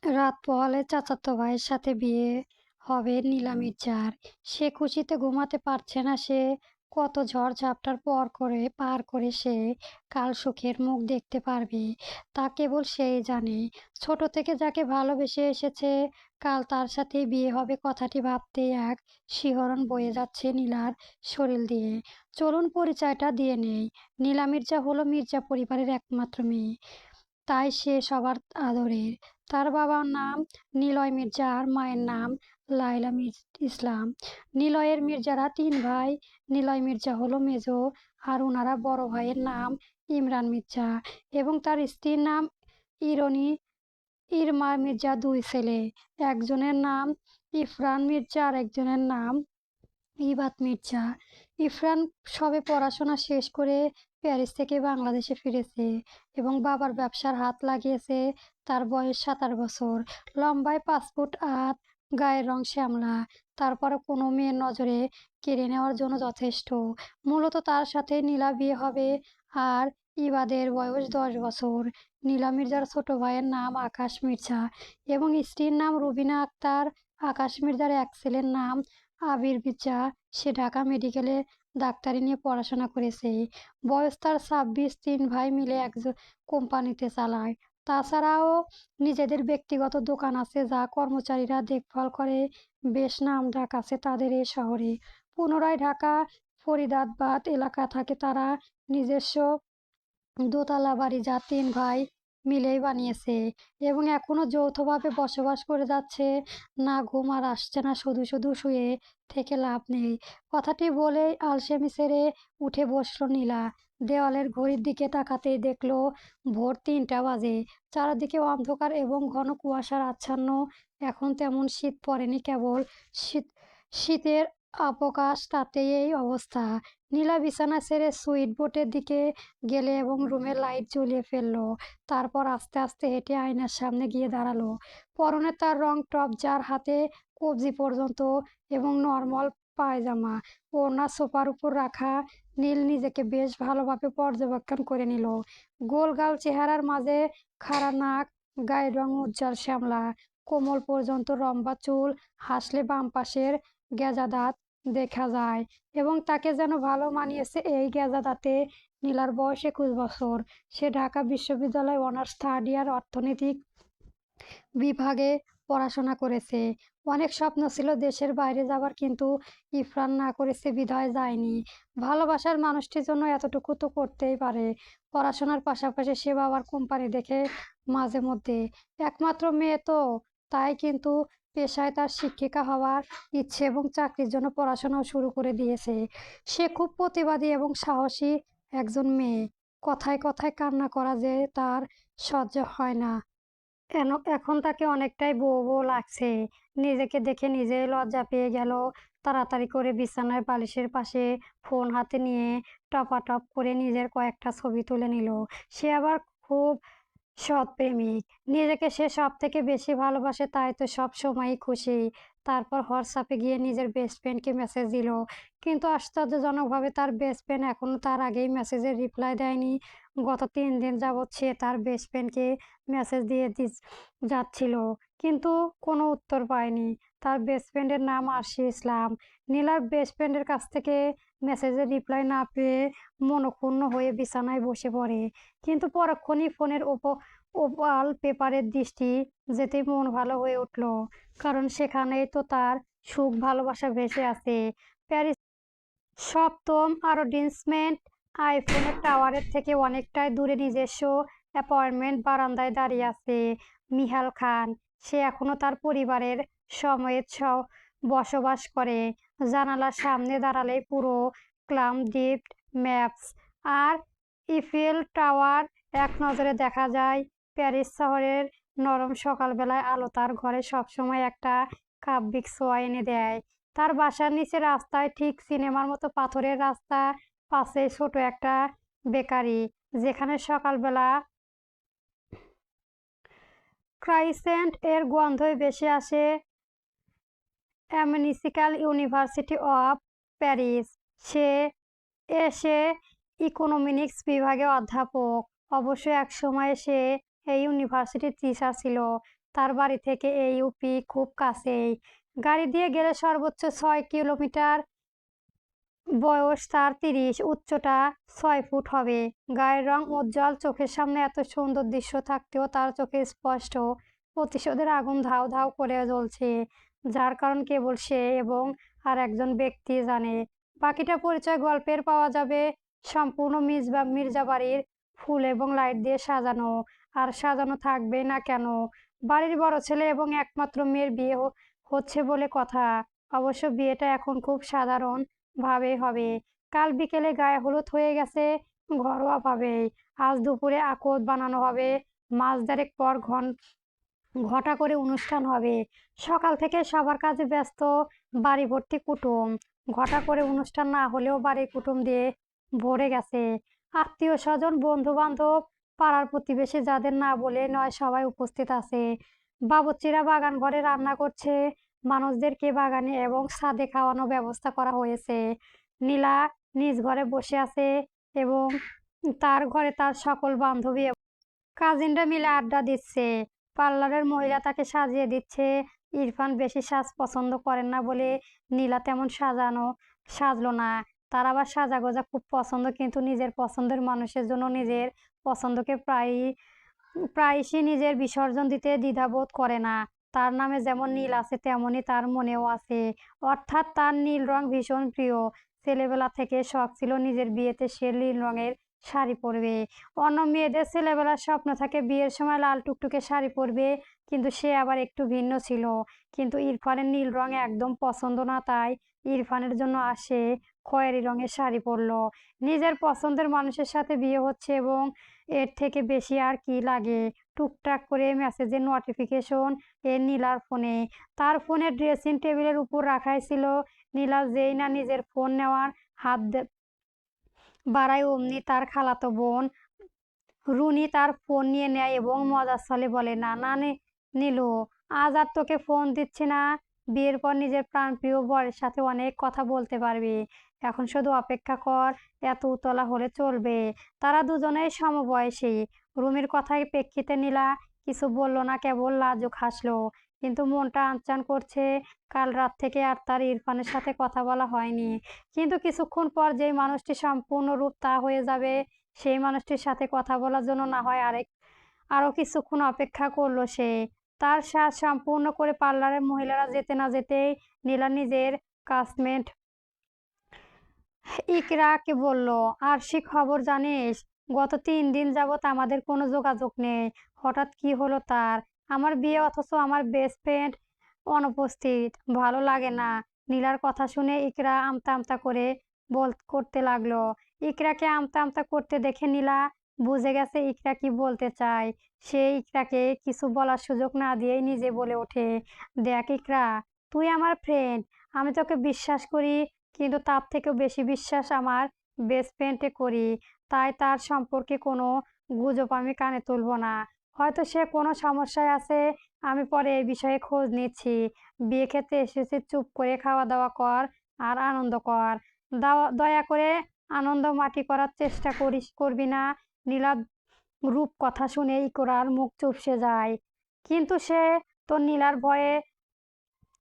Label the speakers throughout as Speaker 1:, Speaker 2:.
Speaker 1: রাত পোহালে চাচাতো ভাইয়ের সাথে বিয়ে হবে নীলা মির্জার। সে খুশিতে ঘুমাতে পারছে না। সে কত ঝড়-ঝাপটার পার করে সে কাল সুখের মুখ দেখতে পারবে, তা কেবল সেই জানে। ছোট থেকে যাকে ভালোবেসে এসেছে, কাল তার সাথেই বিয়ে হবে কথাটি ভাবতেই এক শিহরণ বয়ে যাচ্ছে নীলার শরীর দিয়ে। চলুন পরিচয়টা দিয়ে নেই। নীলা মির্জা হলো মির্জা পরিবারের একমাত্র মেয়ে। তাই সে সবার আদরের। তার বাবার নাম নিলয় মির্জা আর মায়ের নাম লায়লা ইসলাম। নিলয়ের মির্জারা ৩ ভাই। নিলয় মির্জা হলো মেজো, আর ওনারা বড় ভাইয়ের নাম ইমরান মির্জা এবং তার স্ত্রীর নাম ইরনি ইরমা মির্জা। ২ ছেলে, একজনের নাম ইরফান মির্জা আর একজনের নাম ইবাত মির্জা। ইরফান সবে পড়াশোনা শেষ করে প্যারিস থেকে বাংলাদেশে ফিরেছে এবং বাবার ব্যবসার হাত লাগিয়েছে। তার বয়স ২৭ বছর, লম্বায় ৫ ফুট ৮, গায়ের রং শ্যামলা। তারপরে কোনো মেয়ের নজরে কেড়ে নেওয়ার জন্য যথেষ্ট। মূলত তার সাথে নীলা বিয়ে হবে। আর ইবাদের বয়স ১০ বছর। নীলা মির্জার ছোট ভাইয়ের নাম আকাশ মির্জা এবং স্ত্রীর নাম রুবিনা আক্তার। আকাশ মির্জার এক ছেলের নাম আবির মির্জা। সে ঢাকা মেডিকেলে ডাক্তারি নিয়ে পড়াশোনা করেছে। বয়স তার ২৬। ৩ ভাই মিলে একজন কোম্পানিতে চালায়। তাছাড়াও নিজেদের ব্যক্তিগত দোকান আছে যা কর্মচারীরা দেখভাল করে। বেশ নামডাক আছে তাদের এ শহরে। পুনরায় ঢাকা ফরিদাবাদ এলাকা থাকে তারা। নিজস্ব দোতলা বাড়ি যা ৩ ভাই মিলেই বানিয়েছে এবং এখনো যৌথভাবে বসবাস করে যাচ্ছে। না ঘুম আর আসছে না, শুধু শুধু শুয়ে থেকে লাভ নেই। কথাটি বলেই আলসেমি ছেড়ে উঠে বসলো নীলা। দেওয়ালের ঘড়ির দিকে তাকাতেই দেখলো ভোর ৩টা বাজে। চারদিকে অন্ধকার এবং ঘন কুয়াশার আচ্ছন্ন। এখন তেমন শীত পড়েনি, কেবল শীতের অবকাশ, তাতেই এই অবস্থা। নীলা বিছানা ছেড়ে সুইট বোর্ডের দিকে গেলে এবং রুমের লাইট জ্বলিয়ে ফেললো। তারপর আস্তে আস্তে হেঁটে আয়নার সামনে গিয়ে দাঁড়ালো। পরনে তার রং টপ, যার হাতে কবজি পর্যন্ত এবং নর্মাল পায়জামা। ওড়না সোফার উপর রাখা। নীল নিজেকে বেশ ভালোভাবে পর্যবেক্ষণ করে নিল। গোল গাল চেহারার মাঝে খাড়া নাক, গায়ের রং উজ্জ্বল শ্যামলা, কোমল পর্যন্ত লম্বা চুল। হাসলে বাম পাশের গেঁজা দাঁত দেখা যায় এবং তাকে যেন ভালো মানিয়েছে এই গেঁজা দাঁতে। নীলার বয়স ২১ বছর। সে ঢাকা বিশ্ববিদ্যালয়ে অনার্স 3rd ইয়ার অর্থনৈতিক বিভাগে পড়াশোনা করেছে। অনেক স্বপ্ন ছিল দেশের বাইরে যাবার, কিন্তু ইরফান না করেছে বিধায় যায়নি। ভালোবাসার মানুষটির জন্য এতটুকু তো করতেই পারে। পড়াশোনার পাশাপাশি সে বাবার কোম্পানি দেখে মাঝে মধ্যে। একমাত্র মেয়ে তো, তাই, কিন্তু পেশায় তার শিক্ষিকা হওয়ার ইচ্ছে এবং চাকরির জন্য পড়াশোনাও শুরু করে দিয়েছে। সে খুব প্রতিবাদী এবং সাহসী একজন মেয়ে। কথায় কথায় কান্না করা যে তার সহ্য হয় না। এখন তাকে অনেকটাই বউ বউ লাগছে। নিজেকে দেখে নিজেই লজ্জা পেয়ে গেল। তাড়াতাড়ি করে বিছানার বালিশের পাশে ফোন হাতে নিয়ে টপাটপ করে নিজের কয়েকটা ছবি তুলে নিল। সে আবার খুব সৎ প্রেমিক। নিজেকে সে সব থেকে বেশি ভালোবাসে, তাই তো সব সময়ই খুশি। তারপর হোয়াটসঅ্যাপে গিয়ে নিজের বেস্ট ফ্রেন্ডকে মেসেজ দিল, কিন্তু আশ্চর্যজনকভাবে তার বেস্ট ফ্রেন্ড এখনো তার আগেই মেসেজের রিপ্লাই দেয়নি। গত ৩ দিন যাবৎ সে তার বেস্ট ফ্রেন্ডকে মেসেজ দিয়ে যাচ্ছিল, কিন্তু কোনো উত্তর পায়নি। তার বেস্ট ফ্রেন্ডের নাম আরশি ইসলাম। নীলার বেস্ট ফ্রেন্ডের কাছ থেকে মেসেজের রিপ্লাই না পেয়ে মনক্ষুণ্ণ হয়ে বিছানায় বসে পড়ে। কিন্তু পরক্ষণেই ফোনের ওয়াল পেপারের দৃষ্টি যেতেই মন ভালো হয়ে উঠল, কারণ সেখানেই তো তার সুখ ভালোবাসা ভেসে আছে। প্যারিস ৭ম আরোডিসমেন্ট আইফেল টাওয়ারের থেকে অনেকটাই দূরে নিজস্ব অ্যাপার্টমেন্ট বারান্দায় দাঁড়িয়ে আছে মিহাল খান। সে এখনো তার পরিবারের সমেত বসবাস করে। জানালার সামনে দাঁড়ালেই পুরো ক্লাম দ্বীপ, ম্যাপস আর ইফেল টাওয়ার এক নজরে দেখা যায়। প্যারিস শহরের নরম সকালবেলায় আলো তার ঘরে সবসময় একটা কাব্যিক ছোঁয়া এনে দেয়। তার বাসার নিচে রাস্তায়, ঠিক সিনেমার মতো পাথরের রাস্তা, পাশেই ছোট একটা বেকারি, যেখানে সকালবেলা ক্রাইসেন্ট এর গন্ধই ভেসে আসে। Municipal university of Paris. Say say economics বিভাগে অধ্যাপক। অবশ্য এক সময়ে সে এই ইউনিভার্সিটির টিচার ছিল। তার বাড়ি থেকে এই ইউপি খুব কাছেই। গাড়ি দিয়ে গেলে সর্বোচ্চ 6 কিলোমিটার। বয়স তার 30, উচ্চতা 6 ফুট হবে। গায়ের রং উজ্জ্বল, চোখের সামনে এত সুন্দর দৃশ্য থাকতেও তার চোখে স্পষ্ট প্রতিশোধের আগুন ধাউ ধাউ করে জ্বলছে, যার কারণ কেবল সে এবং আর একজন ব্যক্তি জানে। বাকিটা পরিচয় গল্পের পাওয়া যাবে। সম্পূর্ণ মির্জাবাড়ির ফুল এবং লাইট দিয়ে সাজানো, আর সাজানো থাকবে না কেন। বাড়ির বড় ছেলে এবং একমাত্র মেয়ের বিয়ে হচ্ছে বলে কথা। অবশ্য বিয়েটা এখন খুব সাধারণ ভাবে হবে। কাল বিকেলে গায়ে হলুদ হয়ে গেছে ঘরোয়া ভাবেই। আজ দুপুরে আকত বানানো হবে। মাস দেড়েক পর ঘটা করে অনুষ্ঠান হবে। সকাল থেকে সবার কাজে ব্যস্ত, বাড়ি ভর্তি কুটুম। ঘটা করে অনুষ্ঠান না হলেও বাড়ির কুটুম দিয়ে ভরে গেছে। আত্মীয় স্বজন, বন্ধু বান্ধব, পাড়ার প্রতিবেশী, যাদের না বলে নয় সবাই উপস্থিত আছে। বাবুর্চিরা বাগান ঘরে রান্না করছে। মানুষদেরকে বাগানে এবং ছাদে খাওয়ানোর ব্যবস্থা করা হয়েছে। নীলা নিজ ঘরে বসে আছে এবং তার ঘরে তার সকল বান্ধবী কাজিনরা মিলে আড্ডা দিচ্ছে। পার্লারের মহিলা তাকে সাজিয়ে দিচ্ছে। ইরফান বেশি সাজ পছন্দ করেন না বলে নীলা তেমন সাজলো না। তার আবার সাজাগোজা খুব পছন্দ, কিন্তু নিজের পছন্দের মানুষের জন্য নিজের পছন্দকে প্রায়শই নিজের বিসর্জন দিতে দ্বিধাবোধ করে না। তার নামে যেমন নীল আছে তেমনই তার মনেও আছে। অর্থাৎ তার নীল রং ভীষণ প্রিয়। ছেলেবেলা থেকে শখ ছিল নিজের বিয়েতে সে নীল রঙের শাড়ি পরবে। অন্য মেয়েদের ছেলেবেলার স্বপ্ন থাকে বিয়ের সময় লাল টুকটুকে শাড়ি পরবে, কিন্তু সে আবার একটু ভিন্ন ছিল। কিন্তু ইরফানের নীল রং একদম পছন্দ না, তাই ইরফানের জন্য আসে খয়েরি রঙের শাড়ি পরলো। নিজের পছন্দের মানুষের সাথে বিয়ে হচ্ছে এবং এর থেকে বেশি আর কি লাগে। টুকটাক করে মেসেজের নোটিফিকেশন নীলার ফোনে। তার ফোনের ড্রেসিং টেবিলের উপর রাখাই ছিল। নীলা যেই না নিজের ফোন নেওয়ার হাত বাড়ায়, অমনি তার খালাতো বোন রুনি তার ফোন নিয়ে নেয় এবং মজার ছলে বলে, না না নীলু, আজ আর তোকে ফোন দিচ্ছি না। বিয়ের পর নিজের প্রাণপ্রিয় বরের সাথে অনেক কথা বলতে পারবি। এখন শুধু অপেক্ষা কর। এত উতলা হলে চলবে। তারা দুজনেই সমবয়সী। রুমির কথায় প্রেক্ষিতে নীলা কিছু বলল না, কেবল লাজুক হাসলো। কিন্তু মনটা আনচান করছে। কাল রাত থেকে আর তার ইরফানের সাথে কথা বলা হয়নি। কিন্তু কিছুক্ষণ পর যেই মানুষটি সম্পূর্ণরূপ তা হয়ে যাবে, সেই মানুষটির সাথে কথা বলার জন্য না হয় আরো কিছুক্ষণ অপেক্ষা করলো সে। তার সাজ সম্পূর্ণ করে পার্লারের মহিলারা যেতে না যেতেই নীলা নিজের কাস্টমেট ইকরাকে বলল, আরশি, খবর জানিস? গত 3 দিন যাবৎ আমাদের কোনো যোগাযোগ নেই। হঠাৎ কি হলো তার? আমার বিয়ে অথচ আমার বেস্ট ফ্রেন্ড অনুপস্থিত। ভালো লাগে না। নীলার কথা শুনে ইকরা আমতা আমতা করে করতে লাগলো। ইকরাকে আমতা আমতা করতে দেখে নীলা বুঝে গেছে ইকরা কি বলতে চায়। সে ইকরাকে কিছু বলার সুযোগ না দিয়েই নিজে বলে ওঠে, দেখ ইকরা, তুই আমার ফ্রেন্ড, আমি তোকে বিশ্বাস করি, কিন্তু তার থেকেও বেশি বিশ্বাস আমার বেস্ট ফ্রেন্ডে করি। তাই তার সম্পর্কে কোনো গুজব আমি কানে তুলবো না। হয়তো সে কোনো সমস্যায় আছে। আমি পরে এই বিষয়ে খোঁজ নিচ্ছি। বিয়ে খেতে এসেছি, চুপ করে খাওয়া দাওয়া কর আর আনন্দ কর। দয়া করে আনন্দ মাটি করার চেষ্টা করবি না। নীলা রূপ কথা শুনে ইকরার মুখ চুপসে যায়। কিন্তু সে তো নীলার ভয়ে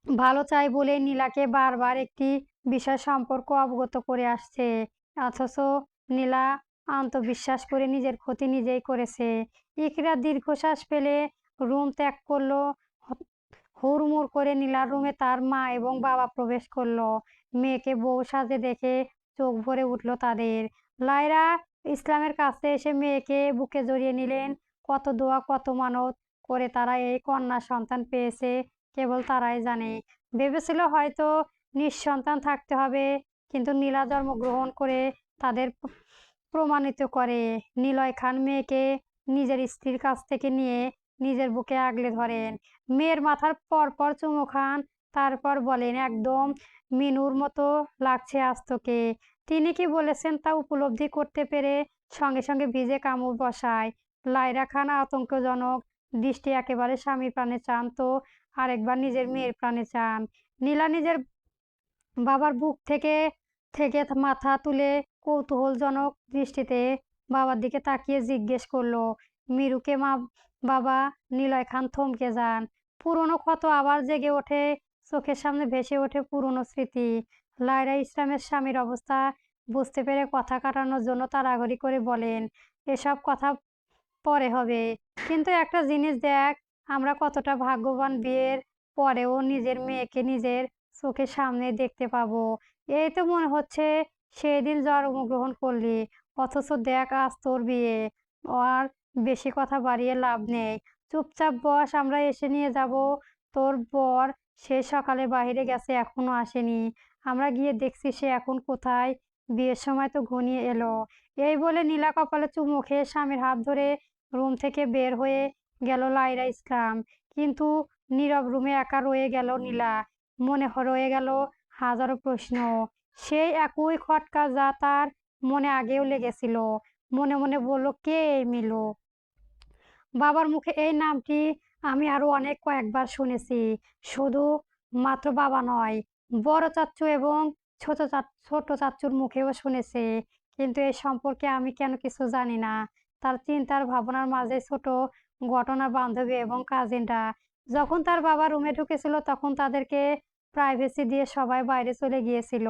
Speaker 1: ভালো চাই বলে নীলাকে বারবার একটি বিষয় সম্পর্ক অবগত করে আসছে। অথচ নীলা আত্মবিশ্বাস করে নিজের ক্ষতি নিজেই করেছে। ইকরা দীর্ঘশ্বাস ফেলে রুম ত্যাগ করলো। হুড়মুড় করে নীলার রুমে তার মা এবং বাবা প্রবেশ করলো। মেয়েকে বউ সাজে দেখে চোখ ভরে উঠল তাদের। লায়রা ইসলামের কাছে এসে মেয়েকে বুকে জড়িয়ে নিলেন। কত দোয়া, কত মানত করে তারা এই কন্যা সন্তান পেয়েছে কেবল তারাই জানে। ভেবেছিল হয়তো নিঃসন্তান থাকতে হবে, কিন্তু নীলা জন্মগ্রহণ করে তাদের প্রমাণিত করে। নিলয় খান মেয়েকে নিজের স্ত্রীর কাছ থেকে নিয়ে নিজের বুকে আগলে ধরেন। মেয়ের মাথার পরপর চুমু খান, তারপর বলেন, একদম মিনুর মতো লাগছে আজ তোকে। তিনি কি বলেছেন তা উপলব্ধি করতে পেরে সঙ্গে সঙ্গে ভিজে কামড় বসায়। লায়রা খান আতঙ্কজনক দৃষ্টি একেবারে স্বামীর প্রাণে চান তো আরেকবার নিজের মেয়ের প্রাণে চান। নীলা নিজের বাবার বুক থেকে থেকে মাথা তুলে কৌতূহলজনক দৃষ্টিতে বাবার দিকে তাকিয়ে জিজ্ঞেস করলো, মিরুকে মা বাবা নিলয় খান থমকে যান। পুরনো ক্ষত আবার জেগে ওঠে, চোখের সামনে ভেসে ওঠে পুরনো স্মৃতি। লায়লা ইসলামের স্বামীর অবস্থা বুঝতে পেরে কথা কাটানোর জন্য তাড়াহুড়ি করে বলেন, এসব কথা পরে হবে, কিন্তু একটা জিনিস দেখ, আমরা কতটা ভাগ্যবান, বিয়ের পরেও নিজের মেয়েকে নিজের চোখের সামনে দেখতে পাবো। এই তো মনে হচ্ছে সেদিন জন্মগ্রহণ করলি, অথচ দেখ আজ তোর বিয়ে। আর বেশি কথা বাড়িয়ে লাভ নেই, চুপচাপ বস, আমরা এসে নিয়ে যাব। তোর বর সে সকালে বাইরে গেছে, এখনো আসেনি। আমরা গিয়ে দেখছি সে এখন কোথায়। বিয়ের সময় তো ঘনিয়ে এলো। এই বলে নীলা কপালে চুমু খেয়ে স্বামীর হাত ধরে রুম থেকে বের হয়ে গেল লায়লা ইসলাম। কিন্তু নীরব রুমে একা রয়ে গেল নীলা। মনে রয়ে গেল হাজারো প্রশ্ন। সেই একই খটকা যা তার মনে আগেও লেগেছিল। মনে মনে বলল, কে এই মিলু? বাবার মুখে এই নামটি আমি আরো অনেক কয়েকবার শুনেছি। শুধু মাত্র বাবা নয়, বড় চাচ্চু এবং ছোট চাচ্চুর মুখেও শুনেছি। কিন্তু এই সম্পর্কে আমি কেন কিছু জানি না। তার চিন্তার ভাবনার মাঝে ছোট ঘটনা, বান্ধবী এবং কাজিনরা যখন তার বাবা রুমে ঢুকেছিল তখন তাদেরকে প্রাইভেসি দিয়ে সবাই বাইরে চলে গিয়েছিল।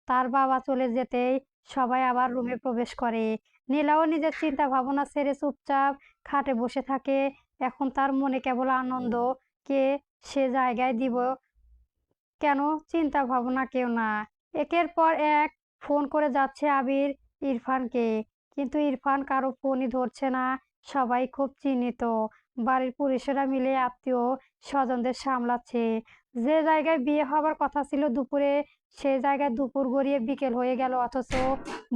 Speaker 1: তার বাবা চলে যেতেই সবাই আবার রুমে প্রবেশ করে। নীলাও নিজের চিন্তা ভাবনা ছেড়ে চুপচাপ খাটে বসে থাকে। এখন তার মনে কেবল আনন্দ, কে সে জায়গায় দিব কেন, চিন্তা ভাবনা কেউ না। একের পর এক ফোন করে যাচ্ছে আবির ইরফানকে, কিন্তু ইরফান কারো ফোনই ধরছে না। সবাই খুব চিন্তিত। বাড়ির পুরুষেরা মিলে আত্মীয় স্বজনদের সামলাচ্ছে। যে জায়গায় বিয়ে হবার কথা ছিল দুপুরে, সে জায়গায় দুপুর গড়িয়ে বিকেল হয়ে গেল, অথচ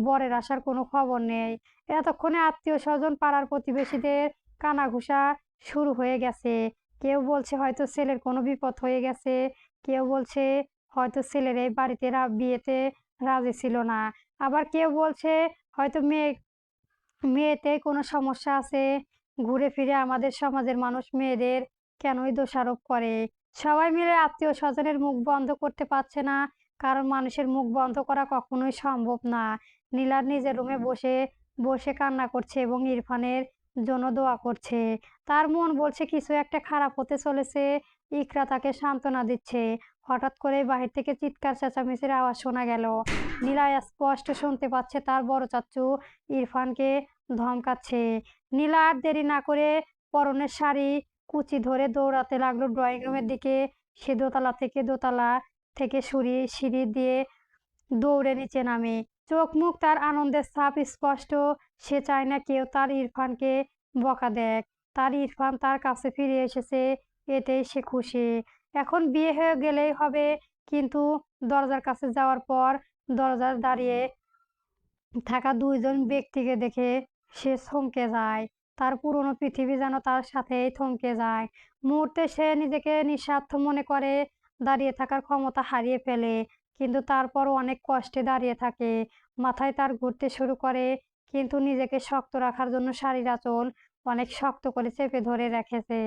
Speaker 1: বরের আসার কোনো খবর নেই। এতক্ষণে আত্মীয় স্বজন, পাড়ার প্রতিবেশীদের কানাঘুষা শুরু হয়ে গেছে। কেউ বলছে হয়তো ছেলের কোনো বিপদ হয়ে গেছে, কেউ বলছে হয়তো ছেলের এই বাড়িতে বিয়েতে রাজি ছিল না, আবার কেউ বলছে হয়তো মেয়েতে কোনো সমস্যা আছে। ঘুরে ফিরে আমাদের সমাজের মানুষ মেয়েদের কেনই দোষারোপ করে। সবাই মিলে আত্মীয় স্বজনের মুখ বন্ধ করতে পারছে না, কারণ মানুষের মুখ বন্ধ করা কখনোই সম্ভব না। নীলার নিজের রুমে বসে বসে কান্না করছে এবং ইরফানের জন্য দোয়া করছে। তার মন বলছে কিছু একটা খারাপ হতে চলেছে। ইকরা তাকে সান্ত্বনা দিচ্ছে। হঠাৎ করে বাহির থেকে চিৎকার চেঁচামেচির আওয়াজ শোনা গেল। নীলা স্পষ্ট শুনতে পাচ্ছে তার বড় চাচ্চু ইরফানকে ধমকাচ্ছে। নীলা আর দেরি না করে পরনের শাড়ি কুচি ধরে দৌড়াতে লাগলো ড্রয়িং রুমের দিকে। সে দোতলা থেকে সিঁড়ি দিয়ে দৌড়ে নিচে নামে। চোখ মুখ তার আনন্দের ছাপ স্পষ্ট। সে চায় না কেউ তার ইরফানকে বকা দেখ। তার ইরফান তার কাছে ফিরে এসেছে, এতেই সে খুশি। এখন বিয়ে হয়ে গেলেই হবে। কিন্তু দরজার কাছে যাওয়ার পর দরজার দাঁড়িয়ে থাকা দুইজন ব্যক্তিকে দেখে সে থমকে যায়। তার পুরনো পৃথিবী যেন তার সাথেই থমকে যায়। মুহূর্তে সে নিজেকে নিঃস্বার্থ মনে করে, দাঁড়িয়ে থাকার ক্ষমতা হারিয়ে ফেলে। কিন্তু তারপর অনেক কষ্টে দাঁড়িয়ে থাকে। মাথায় তার ঘুরতে শুরু করে, কিন্তু নিজেকে শক্ত রাখার জন্য শাড়ির আঁচল অনেক শক্ত করে চেপে ধরে রেখেছে।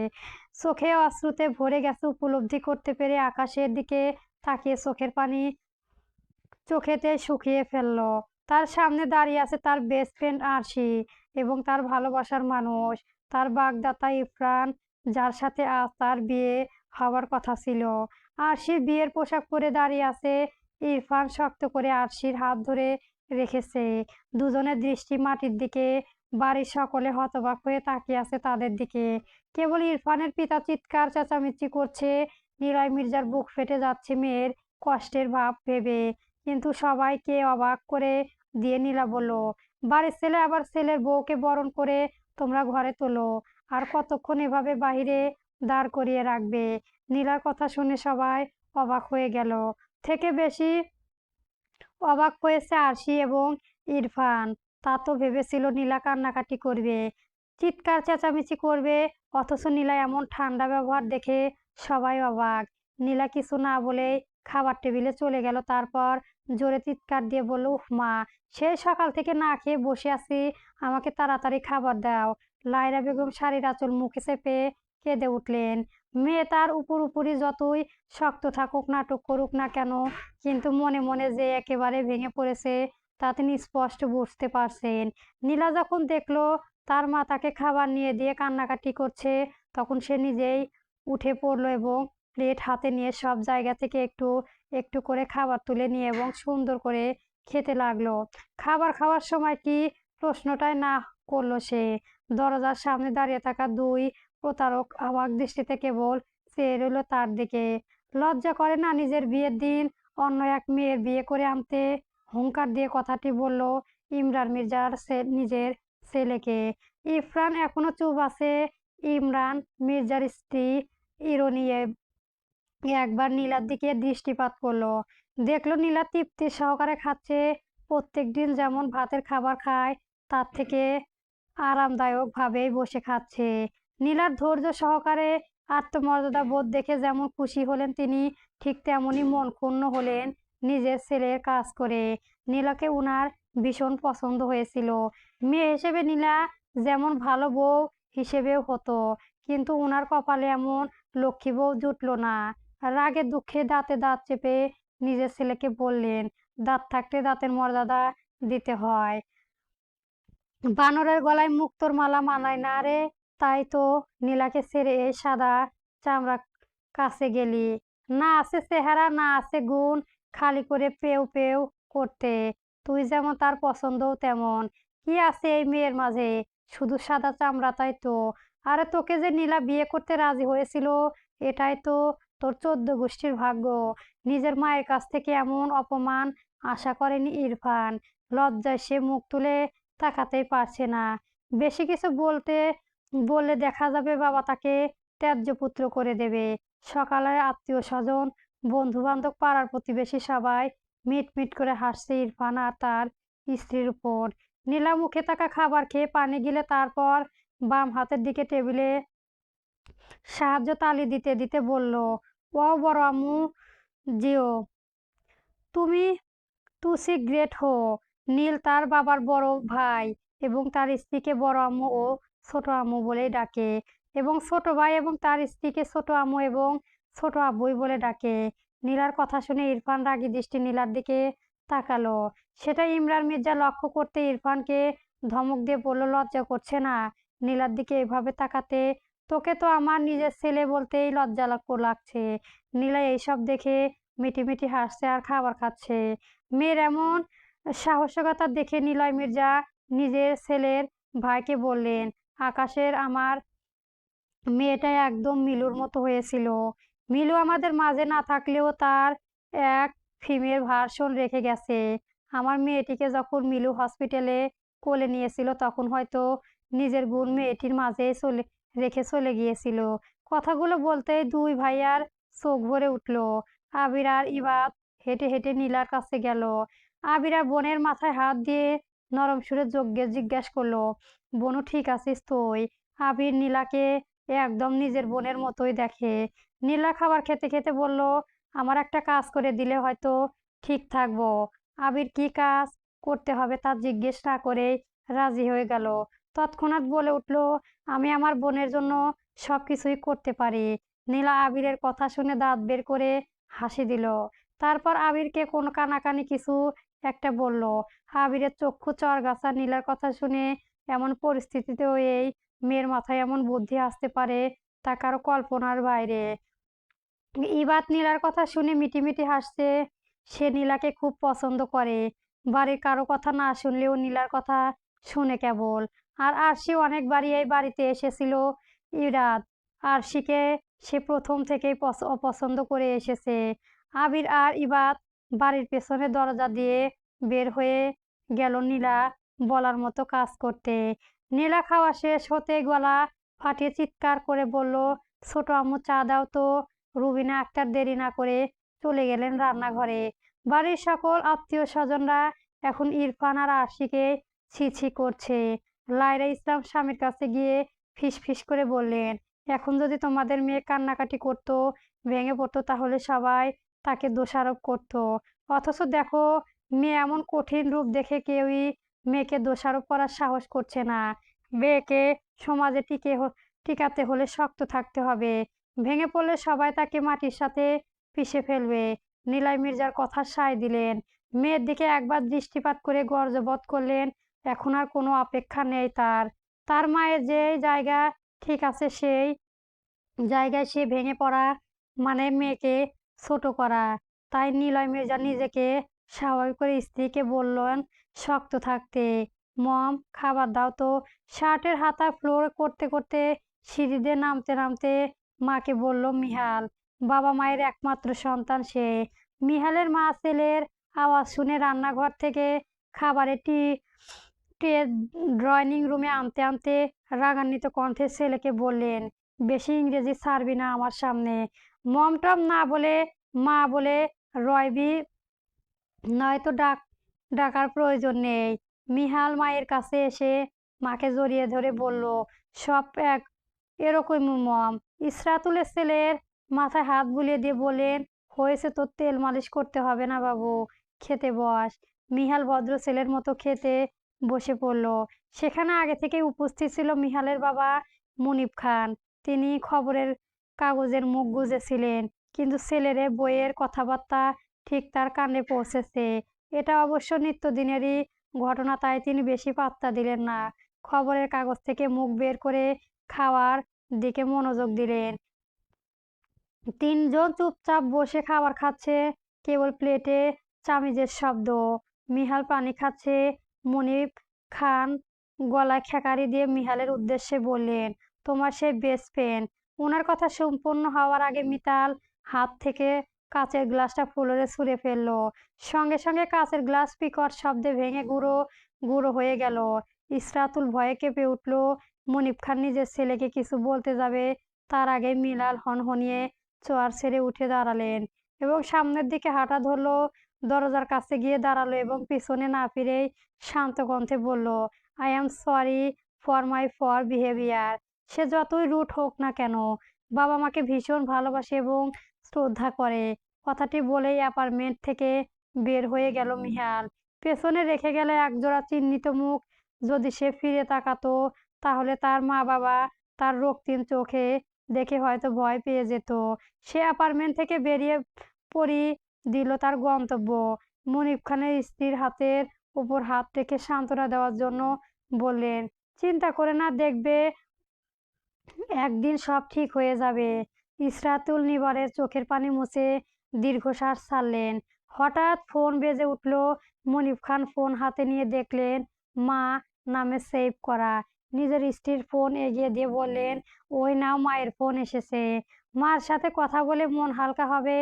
Speaker 1: চোখে অশ্রুতে ভরে গেছে উপলব্ধি করতে পেরে। আকাশের দিকে তাকিয়ে চোখের পানি চোখেতে শুকিয়ে ফেলল। তার সামনে দাঁড়িয়ে আছে তার বেস্ট ফ্রেন্ড আরশি এবং তার ভালোবাসার মানুষ, তার বাগদাতা ইরফান, যার সাথে আজ তার বিয়ে হওয়ার কথা ছিল। আরশির বিয়ের পোশাক পরে দাঁড়িয়ে আছে। ইরফান শক্ত করে আরশির হাত ধরে রেখেছে। দুজনের দৃষ্টি মাটির দিকে। বাড়ির সকলে হতবাক হয়ে তাকিয়ে আছে তাদের দিকে। কেবল ইরফানের পিতা চিৎকার চেঁচামেচি করছে। নিলয় মির্জার বুক ফেটে যাচ্ছে মেয়ের কষ্টের ভাব ভেবে। কিন্তু সবাইকে অবাক করে দিয়ে নীলা বলল, বাড়ির ছেলে আবার ছেলের বউকে বরণ করে তোমরা ঘরে তোলো। আর কতক্ষণ এভাবে বাহিরে দাঁড় করিয়ে রাখবে? নীলার কথা শুনে সবাই অবাক হয়ে গেল। থেকে বেশি অবাক হয়েছে আরশি এবং ইরফান। তা তো ভেবেছিল নীলা কান্নাকাটি করবে, চিৎকার চেঁচামেচি করবে, অথচ নীলা এমন ঠান্ডা ব্যবহার দেখে সবাই অবাক। নীলা কিছু না বলে খাবার টেবিলে চলে গেল। তারপর জোরে চিৎকার দিয়ে বলল, উফ মা, সেই সকাল থেকে না খেয়ে বসে আছি, আমাকে তাড়াতাড়ি খাবার দাও। লায়লা বেগম শাড়ির আঁচল মুখে চেপে কেঁদে উঠলেন। মেয়ে তার উপরি যতই শক্ত থাকুক, নাটক করুক না কেন, কিন্তু মনে মনে যে একেবারে ভেঙে পড়েছে তা তিনি স্পষ্ট বুঝতে পারছেন। নীলা যখন দেখলো তার মা তাকে খাবার নিয়ে দিয়ে কান্নাকাটি করছে। তখন সে নিজেই উঠে পড়লো এবং প্লেট হাতে নিয়ে সব জায়গা থেকে একটু একটু করে খাবার তুলে নিয়ে এবং সুন্দর করে খেতে লাগলো। খাবার খাওয়ার সময় কি প্রশ্নটাই না করলো সে। দরজার সামনে দাঁড়িয়ে থাকা দুই প্রতারক অবাক দৃষ্টিতে কেবল চেয়ে রইল তার দিকে। লজ্জা করে না নিজের বিয়ের দিন অন্য এক মেয়ের বিয়ে করে আনতে? হুঙ্কার দিয়ে কথাটি বলল ইমরান মির্জার নিজের ছেলেকে। ইরফান এখনো চুপ আছে। ইমরান মির্জার স্ত্রী ইরনি একবার নীলার দিকে দৃষ্টিপাত করলো। দেখলো নীলা তৃপ্তি সহকারে খাচ্ছে। প্রত্যেক দিন যেমন ভাতের খাবার খায় তার থেকে আরামদায়ক ভাবেই বসে খাচ্ছে। নীলার ধৈর্য সহকারে আত্মমর্যাদা বোধ দেখে যেমন খুশি হলেন তিনি, ঠিক তেমনই মন ক্ষুণ্ণ হলেন নিজের ছেলের কাজ করে। নীলাকে উনার ভীষণ পছন্দ হয়েছিল। মেয়ে হিসেবে নীলা যেমন ভালো বউ হিসেবেও হতো, কিন্তু উনার কপালে এমন লক্ষ্মী বউ জুটল না। রাগে দুঃখে দাঁতে দাঁত চেপে নিজের ছেলেকে বললেন, দাঁত থাকতে দাঁতের মর্যাদা দিতে হয়। বানরের গলায় মুক্তোর মালা মানায় না রে। তাই তো নীলাকে ছেড়ে এই সাদা চামড়া কাছে গেলি। না আছে চেহারা, না আছে গুণ, খালি করে পেউ পেউ করতে। তুই যেমন তার পছন্দও তেমন। কি আছে এই মেয়ের মাঝে? শুধু সাদা চামড়া, তাই তো। আরে তোকে যে নীলা বিয়ে করতে রাজি হয়েছিল, এটাই তো তোর 14 গোষ্ঠীর ভাগ্য। নিজের মায়ের কাছ থেকে এমন অপমান আশা করেনি ইরফান। লজ্জায় সে মুখ তুলে তাকাতেই পারছে না। বেশি কিছু বললে দেখা যাবে বাবা তাকে ত্যায্য পুত্র করে দেবে। সকালে আত্মীয় স্বজন, বন্ধু বান্ধব, পাড়ার প্রতিবেশী সবাই মিটমিট করে হাসছে ইরফান আর তার স্ত্রীর উপর। নীলা মুখে থাকা খাবার খেয়ে পানি গিলে তারপর বাম হাতের দিকে টেবিলে সাহায্য তালি দিতে দিতে বলল, ও বড় আম্মু জিও, তুমি তুসি গ্রেট হো। নীল তার বাবার বড় ভাই এবং তার স্ত্রীকে বড় আম্মু ও ছোট আম্মু বলেই ডাকে, এবং ছোট ভাই এবং তার স্ত্রীকে ছোট আম্মু এবং ছোট আব্বুই বলে ডাকে। নীলার কথা শুনে ইরফান রাগী দৃষ্টি নীলার দিকে তাকালো। সেটা ইমরান মির্জা লক্ষ্য করতে ইরফানকে ধমক দিয়ে বলল, লজ্জা করছে না নীলার দিকে এভাবে তাকাতে? তোকে তো আমার নিজের ছেলে বলতেই লজ্জা লাগছে। নীলা এইসব দেখে মিটিমিটি হাসছে আর খাবার খাচ্ছে। মেয়ের এমন সাহসিকতা দেখে নিলয় মির্জা নিজের ছেলের ভাইকে বললেন, আকাশের আমার মেয়েটা একদম মিলুর মতো হয়েছিল। মিলু আমাদের মাঝে না থাকলেও তার এক ফিমেল ভার্সন রেখে গেছে। আমার মেয়েটিকে যখন মিলু হসপিটালে কোলে নিয়েছিল তখন হয়তো নিজের গুণ মেয়েটির মাঝে রেখে চলে গিয়েছিল। কথাগুলো বলতেই দুই ভাইয়ার চোখ ভরে উঠল। আবির আর ইবাদ হেঁটে হেঁটে নীলার কাছে গেল। আবির আর বোনের মাথায় হাত দিয়ে নরম সুরে জিজ্ঞাসা করলো, বনু ঠিক আছিস তুই? আবির নীলাকে একদম নিজের বোনের মতোই দেখে। নীলা খাবার খেতে খেতে বলল, আমার একটা কাজ করে দিলে হয়তো ঠিক থাকবো। আবির কি কাজ করতে হবে তা জিজ্ঞেস না করে রাজি হয়ে গেল। তৎক্ষণাৎ বলে উঠল, আমি আমার বোনের জন্য সবকিছুই করতে পারি। নীলা আবিরের কথা শুনে দাঁত বের করে হাসি দিল। তারপর আবিরকে কোনো কানাকানি কিছু একটা বলল। আবিরের চক্ষু চড়গাছা। নীলার কথা শুনে এমন পরিস্থিতিতেও এই মেয়ের মাথায় এমন বুদ্ধি আসতে পারে তা কারো কল্পনার বাইরে। ইবাত নীলার কথা শুনে মিটিমিটি হাসছে। সে নীলাকে খুব পছন্দ করে। বাড়ির কারো কথা না শুনলেও নীলার কথা শুনে কেবল। আর আরশি অনেকবারই এই বাড়িতে এসেছিল। ইরাত আরশিকে সে প্রথম থেকেই অপছন্দ করে এসেছে। আবির আর ইবাত বাড়ির পেছনে দরজা দিয়ে বের হয়ে গেল নীলা বলার মতো কাজ করতে। নীলা খাওয়া শেষ হতে গলা ফাটিয়ে চিৎকার করে বলল, ছোট আম্মু চা দাও তো। রুবিনা আক্তার দেরি না করে চলে গেলেন রান্নাঘরে। বাড়ির সকল আত্মীয় স্বজনরা এখন ইরফান আর আরশিকে ছি ছি করছে। লায়রা ইসলাম স্বামীর কাছে গিয়ে ফিস করে বললেন, এখন যদি তোমাদের মেয়ে কান্নাকাটি করতো, ভেঙে পড়তো, তাহলে সবাই তাকে দোষারোপ করতো। অথচ দেখো, মেয়ে এমন কঠিন রূপ দেখে কেউই মেয়েকে দোষারোপ করার সাহস করছে না। মেয়েকে সমাজে টিকাতে হলে শক্ত থাকতে হবে। ভেঙে পড়লে সবাই তাকে মাটির সাথে পিষে ফেলবে। নিলয় মির্জার কথা সায় দিলেন। মেয়ের দিকে একবার দৃষ্টিপাত করে গর্জবোধ করলেন এখন আর কোনো অপেক্ষা নেই তার। তার মায়ের যে জায়গা ঠিক আছে সেই জায়গায় সে ভেঙে পড়া মানে মেয়েকে ছোট করা। তাই নিলয় মির্জা নিজেকে স্বাভাবিক করে স্ত্রীকে বললেন শক্ত থাকতে। মম, খাবার দাও তো। শার্টের হাতা ফ্লোর করতে করতে সিঁড়ি দিয়ে নামতে নামতে মাকে বলল মিহাল। বাবা মায়ের একমাত্র সন্তান সে। মিহালের মা ছেলের আওয়াজ শুনে রান্নাঘর থেকে খাবারের ট্রে ড্রয়িং রুমে আনতে আনতে রাগান্বিত কণ্ঠে ছেলেকে বললেন, বেশি ইংরেজি ছাড়বি না আমার সামনে। মম টম না বলে মা বলে রয়বি, নয়তো ডাকার প্রয়োজন নেই। মিহাল মায়ের কাছে এসে মাকে জড়িয়ে ধরে বলল, সব এক এরকমই মম। ইসরাতুলের ছেলের মাথায় হাত বুলিয়ে দিয়ে বললেন, হয়েছে, তোর তেল মালিশ করতে হবে না বাবু, খেতে বস। মিহাল ভদ্র ছেলের মতো খেতে বসে পড়ল। সেখানে আগে থেকে উপস্থিত ছিল মিহালের বাবা মুনিব খান। তিনি খবরের কাগজের মুখ গুজেছিলেন, কিন্তু ছেলের বইয়ের কথাবার্তা ঠিক তার কানে পৌঁছেছে। এটা অবশ্য নিত্যদিনেরই ঘটনা, তাই তিনি বেশি পাত্তা দিলেন না। খবরের কাগজ থেকে মুখ বের করে খাওয়ার দিকে মনোযোগ দিলেন। তিনজন চুপচাপ বসে খাবার খাচ্ছে, কেবল প্লেটে চামিচের শব্দ। মিহাল পানি খাচ্ছে। মুনিব খান গলায় খেকারি দিয়ে মিহালের উদ্দেশ্যে বললেন, তোমার সেই বেস্ট ফ্রেন্ড। ওনার কথা সম্পূর্ণ হওয়ার আগে মিতাল হাত থেকে কাচের গ্লাসটা ফ্লোরে ছুঁড়ে ফেললো। সঙ্গে সঙ্গে কাচের গ্লাস বিকট শব্দে ভেঙে গুঁড়ো গুঁড়ো হয়ে গেল। ইসরাতুল ভয়ে কেঁপে উঠল। মুনিব খান নিজের ছেলেকে কিছু বলতে যাবে, তার আগে মিলাল হনহনিয়ে চোয়ার ছেড়ে উঠে দাঁড়ালেন এবং সামনের দিকে হাঁটা ধরলো। দরজার কাছে গিয়ে দাঁড়ালো এবং পিছনে না ফিরেই শান্ত কণ্ঠে বলল, I am sorry for my for behaviour. সে যতই রুট হোক না কেন, বাবা মাকে ভীষণ ভালোবাসে এবং শ্রদ্ধা করে। কথাটি বলেই অ্যাপার্টমেন্ট থেকে বের হয়ে গেল মিহাল। পেছনে রেখে গেল একজোড়া চিহ্নিত মুখ। যদি সে ফিরে তাকাতো তাহলে তার মা বাবা তার রক্তিম চোখে দেখে হয়তো ভয় পেয়ে যেত। সে অ্যাপার্টমেন্ট থেকে বেরিয়ে পড়ি দিল তার গন্তব্য। মুনিব খানের স্ত্রীর হাতের উপর হাত রেখে সান্ত্বনা দেওয়ার জন্য বললেন, চিন্তা করে না, দেখবে একদিন সব ঠিক হয়ে যাবে। ইসরাতুল নিবারের চোখের পানি মুছে দীর্ঘশ্বাস ছাড়লেন। হঠাৎ ফোন বেজে উঠল। মুনিব খান ফোন হাতে নিয়ে দেখলেন মা নামে সেভ করা। নিজের স্ত্রীর ফোন এগিয়ে দিয়ে বললেন, ওই নাও, মায়ের ফোন এসেছে। মার সাথে কথা বলে মন হালকা হবে,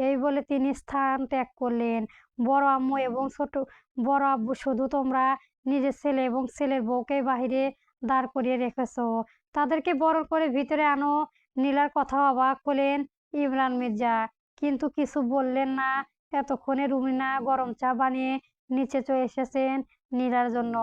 Speaker 1: এই বলে তিনি স্থান ত্যাগ করলেন। বড় আম্মু এবং বড় আব্বু, শুধু তোমরা নিজের ছেলে এবং ছেলের বউকে বাহিরে দাঁড় করিয়ে রেখেছো, তাদেরকে বরণ করে ভিতরে আনো। নীলার কথা অবাক হলেন ইমরান মির্জা, কিন্তু কিছু বললেন না। এতক্ষণে রুমিনা গরম চা বানিয়ে নিচে চলে এসেছেন নীলার জন্য।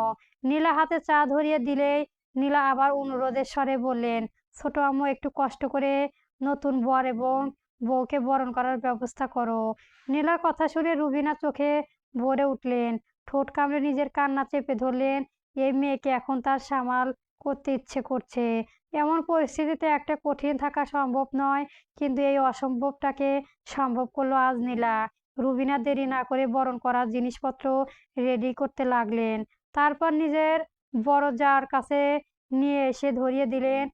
Speaker 1: নীলা হাতে চা ধরিয়ে দিলেই নীলা আবার অনুরোধের স্বরে বললেন, ছোট আম্মু, একটু কষ্ট করে নতুন বর এবং বউকে বরণ করার ব্যবস্থা করো। নীলার কথা শুনে রুবিনা চোখে ভরে উঠলেন। ঠোঁট কামড়ে নিজের কান্না চেপে ধরলেন। এই মেয়েকে এখন তার সামাল করতে ইচ্ছে করছে। এমন পরিস্থিতিতে একটা কঠিন থাকা সম্ভব নয়, কিন্তু এই অসম্ভবটাকে সম্ভব করলো আজ নীলা। রুবিনা দেরি না করে বরণ করার জিনিসপত্র রেডি করতে লাগলেন। তারপর নিজের বড় জার কাছে নিয়ে এসে ধরিয়ে দিলেন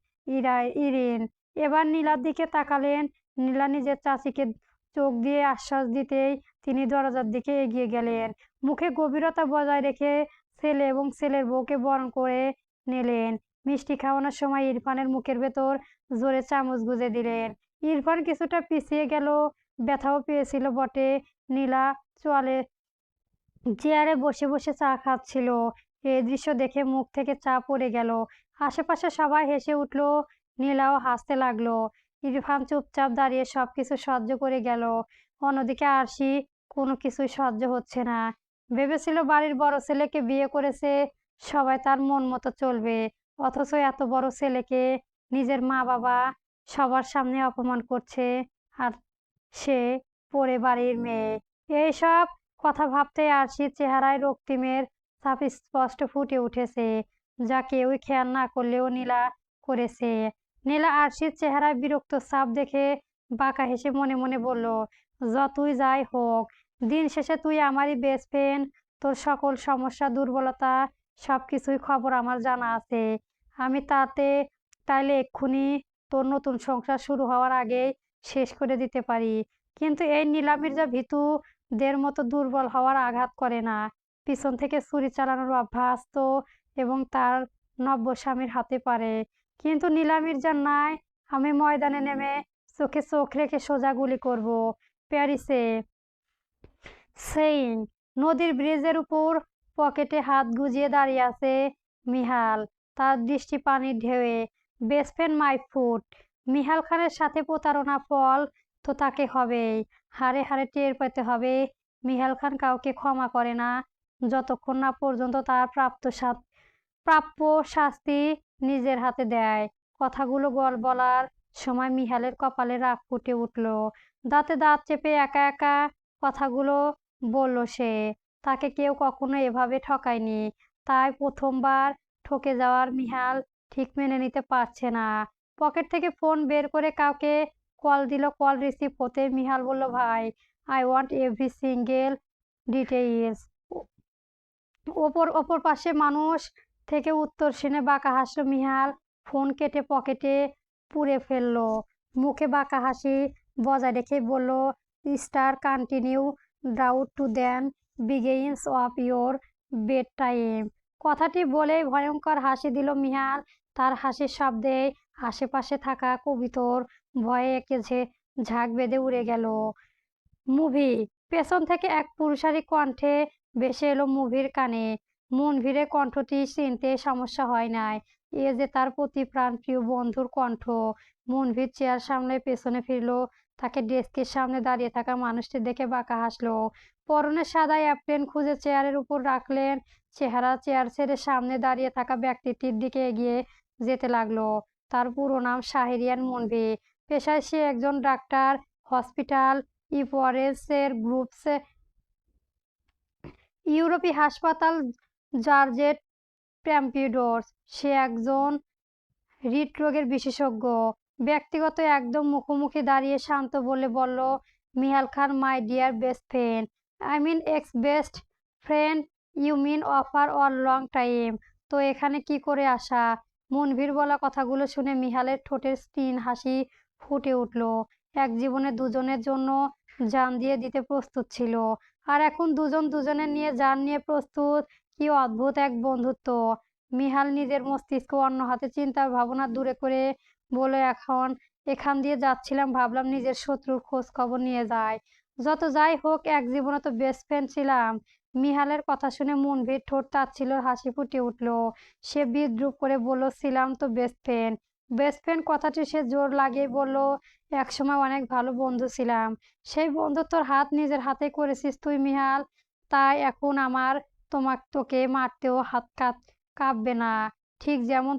Speaker 1: ইরিন। এবার নীলার দিকে তাকালেন। নীলা নিজের চাচিকে চোখ দিয়ে আশ্বাস দিতেই তিনি দরজার দিকে এগিয়ে গেলেন। মুখে গভীরতা বজায় রেখে ছেলে এবং ছেলের বউকে বরণ করে নিলেন। মিষ্টি খাওয়ানোর সময় ইরফানের মুখের ভেতর জোরে চামচ গুঁজে দিলেন। ইরফান কিছুটা পিছিয়ে গেল, ব্যথাও পেয়েছিল বটে। নীলা চোয়ালে চেয়ারে বসে বসে চা খাচ্ছিল। এই দৃশ্য দেখে মুখ থেকে চা পড়ে গেল। আশেপাশে সবাই হেসে উঠল। নীলাও হাসতে লাগলো। ইরফান চুপচাপ দাঁড়িয়ে সবকিছু সহ্য করে গেল। অন্যদিকে আরশি কোনো কিছুই সহ্য হচ্ছে না। ভেবেছিল বাড়ির বড় ছেলেকে বিয়ে করেছে, সবাই তার মন মতো চলবে, অথচ এত বড় ছেলেকে নিজের মা বাবা সবার সামনে অপমান করছে, আর সে পরে বাড়ির মেয়ে। এইসব কথা ভাবতে আরশির চেহারায় রক্তিমের ছাপ স্পষ্ট ফুটে উঠেছে, যা কেউই খেয়াল না করলেও নীলা করেছে। নীলা আরশির চেহারায় বিরক্ত ছাপ দেখে বাঁকা হেসে মনে মনে বলল, যতই যাই হোক, দিন শেষে তুই আমারই বেস্ট ফ্রেন্ড। তোর সকল সমস্যা, দুর্বলতা, সবকিছুই খবর আমার জানা আছে। আমি তাইলে এক্ষুনি তোর নতুন সংসার শুরু হওয়ার আগেই শেষ করে দিতে পারি। কিন্তু এই নীলা মির্জা ভীতুদের মতো দুর্বল হওয়ার আঘাত করে না। পিছন থেকে ছুরি চালানোর অভ্যাস তো এবং তার নব্য স্বামীর হাতে পারে। কিন্তু নীলা মির্জার নাই। আমি ময়দানে নেমে চোখে চোখ রেখে সোজা গুলি করব। প্যারিসে সেইন নদীর ব্রিজের উপর পকেটে হাত গুজিয়ে দাঁড়িয়ে আছে মিহাল, তার দৃষ্টি পানির ঢেউয়ে। Best friend my foot. Mihal খানের সাথে প্রতারণা ফল তো তাকে হবেই। হারে হারে টের পেতে হবে মিহাল খান কাউকে ক্ষমা করে না যতক্ষণ না পর্যন্ত তার প্রাপ্য শাস্তি নিজের হাতে দেয়। কথাগুলো বলার সময় মিহালের কপালে রাগ ফুটে উঠল। দাঁতে দাঁত চেপে একা একা কথাগুলো বলল সে। তাকে কেউ কখনো এভাবে ঠকায়নি, তাই প্রথমবার ঠকে যাওয়ার মিহাল ঠিক মেনে নিতে পারছে না। পকেট থেকে ফোন বের করে কাউকে কল দিল। কল রিসিভ হতে মিহাল বলল, ভাই, I want every single details. অপর পাশে মানুষ থেকে উত্তর শুনে বাঁকা হাসলো মিহাল। ফোন কেটে পকেটে পুরে ফেললো। মুখে বাঁকা হাসি বজায় রেখে বলল, star continue doubt to then begins of your bedtime. কথাটি বলেই ভয়ঙ্কর হাসি দিল মিহাল। তার হাসির শব্দে আশেপাশে থাকা কবিতর ভয়ে একে ঝাঁক বেঁধে উড়ে গেল। মুভি। পেছন থেকে এক পুরুষালী কণ্ঠে ভেসে এলো মুভির কানে। মনভীরের কণ্ঠটি চিনতে সমস্যা হয় নাই। এ যে তার প্রতি প্রাণপ্রিয় বন্ধুর কণ্ঠ। মনভীর চেয়ার সামলে পেছনে ফিরল। তাকে ডেস্কের সামনে দাঁড়িয়ে থাকা মানুষটি দেখে বাঁকা হাসলো। পরনে সাদা অ্যাপ্রেন খুঁজে চেয়ারের উপর রাখলেন। চেয়ার ছেড়ে সামনে দাঁড়িয়ে থাকা ব্যক্তিটির দিকে এগিয়ে যেতে লাগলো। তার পুরো নাম শাহরিয়ার মনভীর। পেশায় সে একজন ডাক্তার। হসপিটাল ইপরেসের গ্রুপসে ইউরোপী হাসপাতাল জর্জেট প্যাম্পিডোর। সে একজন হৃদরোগের বিশেষজ্ঞ। ব্যক্তিগত একদম মুখোমুখি দাঁড়িয়ে শান্ত বলল, Mihal Khan, my dear best friend. I mean ex best friend. You mean offer or long time. তো এখানে কি করে আসা? মনভীর বলা কথাগুলো শুনে মিহালের ঠোঁটের স্তীন হাসি ফুটে উঠল। এক জীবনে দুজনের জন্য জান দিয়ে দিতে প্রস্তুত ছিল, আর এখন দুজন দুজনের নিয়ে জান নিয়ে প্রস্তুত। কি অদ্ভুত এক বন্ধুত্ব। মিহাল নিজের মস্তিষ্ক অন্য হাতে চিন্তার ভাবনা দূরে করে বলে, এখান দিয়ে যাচ্ছিলাম, ভাবলাম নিজের শত্রুর খোঁজ খবর নিয়ে যায়। যত যাই হোক, এক জীবনে তো বেস্ট ফ্রেন্ড ছিলাম। মিহালের কথা শুনে মনভীর ঠোঁট তাচ্ছিল্যের হাসি ফুটে উঠল। সে বিদ্রূপ করে বলল, ছিলাম তো বেস্ট ফ্রেন্ড। বেস্ট ফ্রেন্ড কথাটি সে জোর লাগিয়ে বলল, একসময় অনেক ভালো বন্ধু ছিলাম। সেই বন্ধুত্বর হাত নিজের হাতে করেছিস তুই মিহাল। তাই এখন আমার তোকে মারতেও হাত কাঁপবে না। ঠিক যেমন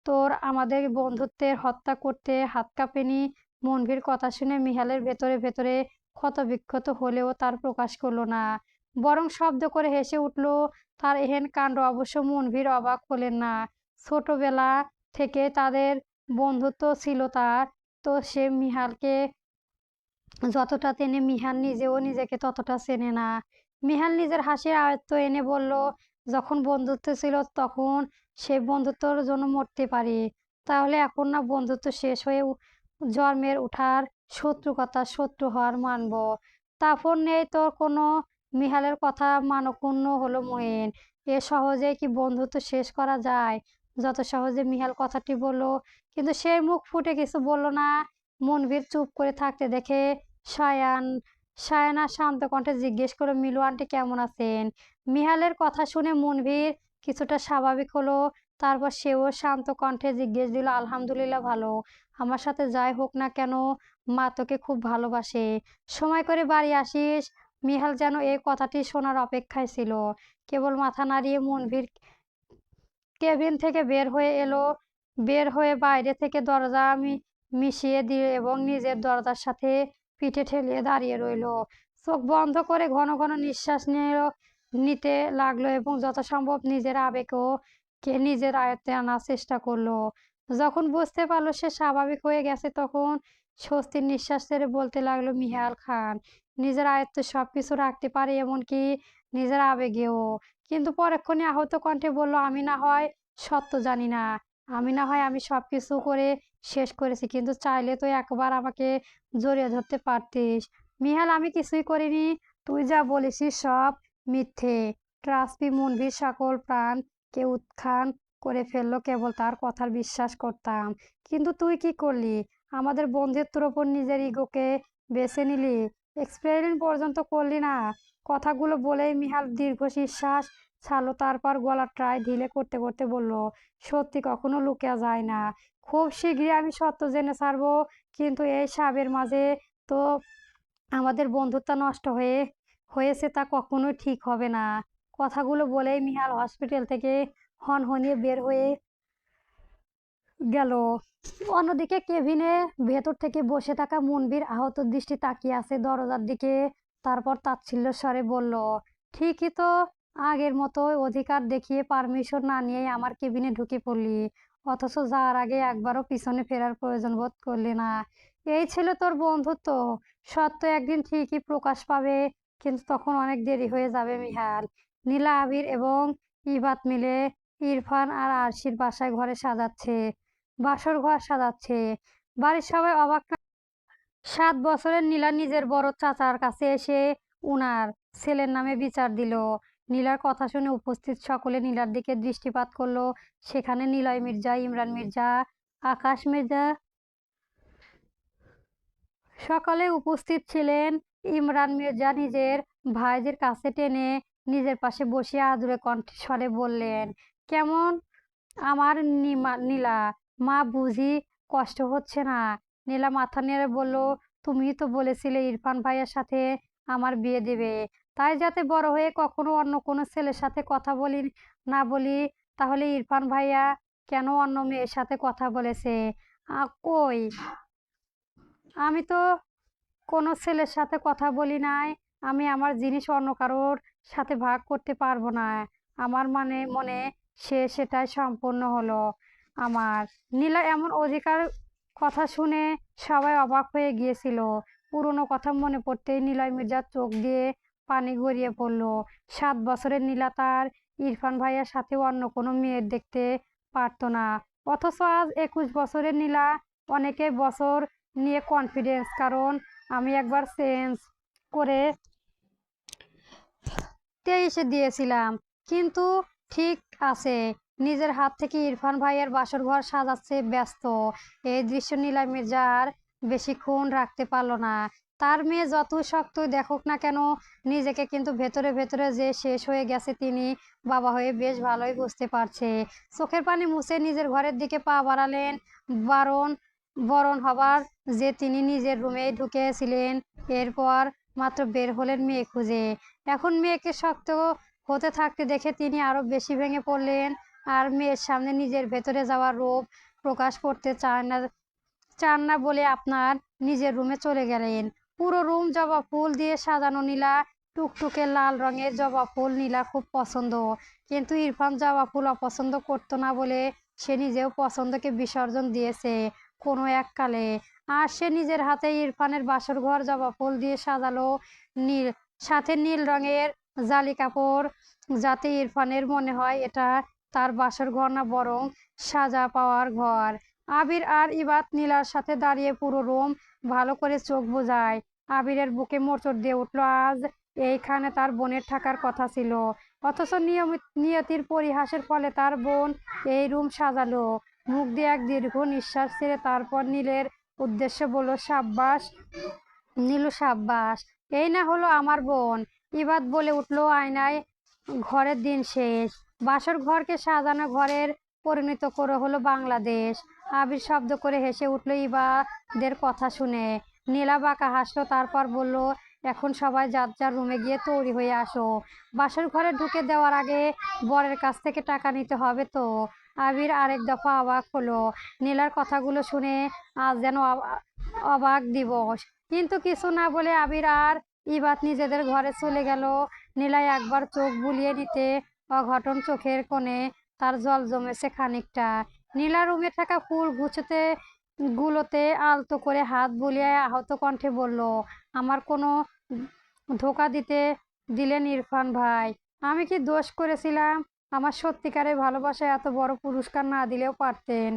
Speaker 1: তোর আমাদের বন্ধুত্বের হত্যা করতে হাত কাঁপেনি। মনভীর কথা শুনে মিহালের ভেতরে ভেতরে ক্ষতবিক্ষত হলেও তার প্রকাশ করলো না, বরং শব্দ করে হেসে উঠল। তার এহেন কাণ্ড অবশ্য মনভীর অবাক হলেন না। ছোটবেলা থেকে তাদের বন্ধুত্ব ছিল তার। তো সে মিহালকে যতটা চেনে, মিহাল নিজেও নিজেকে ততটা চেনে না। মিহাল নিজের হাসির আয়ত্ত এনে বলল, যখন বন্ধুত্ব ছিল তখন সে বন্ধুত্বর জন্য মরতে পারি, তাহলে এখন না বন্ধুত্ব শেষ হয়ে জন্মের উঠার শত্রু হওয়ার মানব? তারপর নেই তোর কোনো? মিহালের কথা মানক্ষুণ্ণ হলো মহিন। এ সহজে কি বন্ধুত্ব শেষ করা যায়? যত সহজে মিহাল কথাটি বলল, কিন্তু সে মুখ ফুটে কিছু বলল না। মনভীর চুপ করে থাকতে দেখে সায়ানা শান্ত কণ্ঠে জিজ্ঞেস করে, মিলু আন্টি কেমন আছেন? মিহালের কথা শুনে মনভীর কিছুটা স্বাভাবিক হলো। তারপর সেও শান্ত কণ্ঠে জিজ্ঞেস দিল, আলহামদুলিল্লাহ ভালো। আমার সাথে যাই হোক না কেন, মা তোকে খুব ভালোবাসে। সময় করে বাড়ি আসিস। মিহাল যেন এই কথাটি শোনার অপেক্ষায় ছিল। কেবল মাথা নাড়িয়ে মনভীর কেবিন থেকে বের হয়ে বাইরে থেকে দরজা মিশিয়ে দিল এবং নিজের দরজার সাথে পিঠে ঠেলিয়ে দাঁড়িয়ে রইল। চোখ বন্ধ করে ঘন ঘন নিঃশ্বাস নিতে লাগলো এবং যথাসম্ভব নিজের আবেগকে নিজের আয়ত্তে আনার চেষ্টা করলো। যখন বুঝতে পারলো সে স্বাভাবিক হয়ে গেছে, তখন স্বস্তির নিঃশ্বাস ছেড়ে বলতে লাগলো, মিহাল খান নিজের আয়ত্তে সবকিছু রাখতে পারে, এমনকি নিজের আবেগেও। কিন্তু পরক্ষণে আহত কণ্ঠে বলল, আমি না হয় সত্য জানি না, আমি সব কিছু করে শেষ করেছি, কিন্তু চাইলে তো একবার আমাকে জড়িয়ে ধরতে পারতিস। মিহাল, আমি কিছুই করিনি। তুই যা বলেছিস সব মিথ্যে। ট্রাস্ট মি, মুনভির সকল প্রাণ কে উৎখান করে ফেললো কেবল তার কথার বিশ্বাস করতাম। কিন্তু তুই কি করলি? আমাদের বন্ধুত্বের ওপর নিজের ইগোকে বেছে নিলি, এক্সপেরিমেন্ট পর্যন্ত করলি না। কথাগুলো বলেই মিহাল দীর্ঘ নিঃশ্বাস ছাড়লো, তারপর গলার ট্রাই ঢিলে করতে করতে বলল, সত্যি কখনো লুকিয়ে যায় না। খুব শীঘ্রই আমি সত্য জেনে ছাড়বো, কিন্তু এই সাবের মাঝে তো আমাদের বন্ধুত্ব নষ্ট হয়েছে, তা কখনোই ঠিক হবে না। কথাগুলো বলেই মিহাল হসপিটাল থেকে হনহনিয়ে বের হয়ে গেল। অন্যদিকে কেভিনে ভেতর থেকে বসে থাকা মুনভির আহত দৃষ্টি তাকিয়ে আছে দরজার দিকে। তারপর তাচ্ছিল্য স্বরে বলল, ঠিকই তো, আগের মতোই অধিকার দেখিয়ে পারমিশন না নিয়েই আমার কেবিনে ঢুকে পড়লি, অথচ যাওয়ার আগে একবারও পিছনে ফেরার প্রয়োজন বোধ করলি না। এই ছিল তোর বন্ধুত্ব। সত্য একদিন ঠিকই প্রকাশ পাবে, কিন্তু তখন অনেক দেরি হয়ে যাবে মিহাল। নীলা, আবির এবং ইবাত মিলে ইরফান আর আরশির বাসর ঘর সাজাচ্ছে। বাড়ির সবাই অবাক। 7 বছরের নীলা নিজের বড় চাচার কাছে এসে উনার ছেলের নামে বিচার দিল। নীলার কথা শুনে উপস্থিত সকলে নীলার দিকে দৃষ্টিপাত করলো। সেখানে নিলয় মির্জা, ইমরান মির্জা, আকাশ মির্জা সকলে উপস্থিত ছিলেন। ইমরান মির্জা নিজের ভাইদের কাছে টেনে নিজের পাশে বসিয়ে আদুরে কণ্ঠস্বরে বললেন, কেমন আমার নীলা মা, বুঝি কষ্ট হচ্ছে না? নীলা মাথা নেড়ে বলল, তুমিই তো বলেছিলে ইরফান ভাইয়ের সাথে আমার বিয়ে দেবে, তাই যাতে বড় হয়ে কখনো অন্য কোনো ছেলের সাথে কথা না বলি। তাহলে ইরফান ভাইয়া কেন অন্য মেয়ের সাথে কথা বলেছে? কই, আমি তো কোনো ছেলের সাথে কথা বলি নাই। আমি আমার জিনিস অন্য কারোর সাথে ভাগ করতে পারবো না। আমার মনে সেটাই সম্পূর্ণ হলো আমার। নীলা এমন অধিকার কথা শুনে সবাই অবাক হয়ে গিয়েছিল। পুরনো কথা মনে পড়তেই নিলয় মির্জার চোখ দিয়ে পানি গড়িয়ে পড়ল। 7 বছরের নীলা তার ইরফান ভাইয়ের সাথে অন্য কোনো মেয়ের দেখতে পারতো না, অথচ আজ 21 বছরের নীলা অনেকে বছর নিয়ে কনফিডেন্স, কারণ আমি একবার চেঞ্জ করে 23-এ দিয়েছিলাম। কিন্তু ঠিক আছে, নিজের হাত থেকে ইরফান ভাইয়ের বাসর ঘর সাজাচ্ছে ব্যস্ত। এই দৃশ্য নীলা মির্জা আর বেশিক্ষণ রাখতে পারল না। তার মেয়ে যতই শক্তই দেখুক না কেন, নিজেকে কিন্তু ভেতরে ভেতরে যে শেষ হয়ে গেছে তিনি বাবা হয়ে বেশ ভালোই বুঝতে পারছে। চোখের পানি মুছে নিজের ঘরের দিকে পা বাড়ালেন। বারণ বরণ হবার যে তিনি নিজের রুমেই ঢুকেছিলেন, এরপর মাত্র বের হলেন মেয়ে খুঁজে। এখন মেয়েকে শক্ত হতে থাকতে দেখে তিনি আরো বেশি ভেঙে পড়লেন, আর মেয়ের সামনে নিজের ভেতরে যাওয়ার রূপ প্রকাশ করতে চান না বলে আপনার নিজের রুমে চলে গেলেন। পুরো রুম জবা ফুল দিয়ে সাজানো। নীলা টুকটুকে লাল রঙের জবা ফুল নীলা খুব পছন্দ, কিন্তু ইরফান জবা ফুল অপছন্দ করতো না বলে সে নিজেও পছন্দকে বিসর্জন দিয়েছে কোনো এককালে। আর সে নিজের হাতে ইরফানের বাসর ঘর জবা ফুল দিয়ে সাজালো, নীল সাথে নীল রঙের জালি কাপড়, যাতে ইরফানের মনে হয় এটা তার বাসর ঘর না, বরং সাজা পাওয়ার ঘর। আবির আর ইবাত নীলার সাথে দাঁড়িয়ে পুরো রুম ভালো করে চোখ বোঝায়। আবিরের বুকে মোচড় দিয়ে উঠলো, আজ এইখানে তার বোনের থাকার কথা ছিল, অথচ নিয়তির পরিহাসের ফলে তার বোন এই রুম সাজালো। মুখ দিয়ে এক দীর্ঘ নিঃশ্বাস ছেড়ে তারপর নীলের উদ্দেশ্যে বলল, সাব্বাস নীলু, সাব্বাস, এই না হলো আমার বোন। ইবাত বলে উঠলো, আয়নায় ঘরের দিন শেষ, বাসর ঘরকে সাজানো ঘরের পরিণত করে হলো বাংলাদেশ। আবির শব্দ করে হেসে উঠলো ইবাদের কথা শুনে। নীলা বাঁকা হাসলো, তারপর বলল, এখন সবাই যার যার রুমে গিয়ে তৈরি হয়ে আসো, বাসর ঘরে ঢুকে দেওয়ার আগে বরের কাছ থেকে টাকা নিতে হবে তো। আবির আরেক দফা অবাক হলো। নীলার কথাগুলো শুনে আজ যেন অবাক দিবস। কিন্তু কিছু না বলে আবির আর ইবাত নিজেদের ঘরে চলে গেল। নীলাই একবার চোখ বুলিয়ে নিতে অঘটন চোখের কোণে তার জল জমেছে খানিকটা। নীলা রুমে থাকা ফুল গুলোতে আলতো করে হাত বুলিয়ে আহত কণ্ঠে বলল, আমার কোনো ধোকা দিলেন ইরফান ভাই? আমি কি দোষ করেছিলাম? আমার সত্যিকারের ভালোবাসায় এত বড় পুরস্কার না দিলেও পারতেন।